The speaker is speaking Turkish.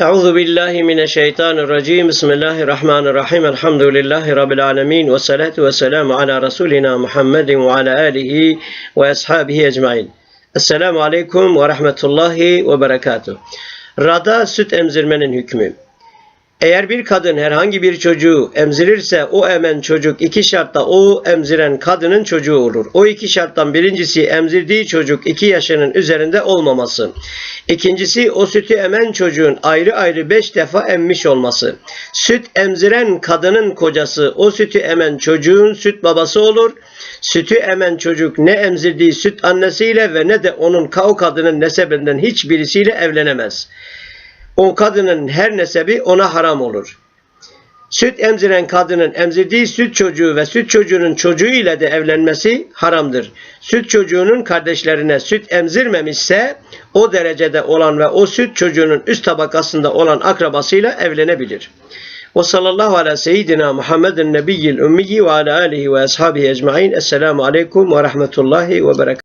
Euzu billahi mineşşeytanirracim. Bismillahirrahmanirrahim. Elhamdülillahi rabbil alamin ve salatu vesselamü ala rasulina Muhammedin ve ala alihi ve ashabihi ecmaîn. Esselamu aleyküm ve rahmetullahi ve berekatuh. Rada süt emzirmenin hükmü. Eğer bir kadın herhangi bir çocuğu emzirirse o emen çocuk iki şartla o emziren kadının çocuğu olur. O iki şarttan birincisi emzirdiği çocuk 2 yaşının üzerinde olmaması. İkincisi o sütü emen çocuğun ayrı ayrı 5 defa emmiş olması. Süt emziren kadının kocası o sütü emen çocuğun süt babası olur. Sütü emen çocuk ne emzirdiği süt annesiyle ve ne de o kadının nesebinden hiçbirisiyle evlenemez. O kadının her nesebi ona haram olur. Süt emziren kadının emzirdiği süt çocuğu ve süt çocuğunun çocuğu ile de evlenmesi haramdır. Süt çocuğunun kardeşlerine süt emzirmemişse o derecede olan ve o süt çocuğunun üst tabakasında olan akrabasıyla evlenebilir. Ve sallallahu ala seyyidina Muhammedin nebiyyil ümmiyyi ve ala alihi ve ashabihi ecmaîn. Esselamu aleyküm ve rahmetullahi ve berekatuhu.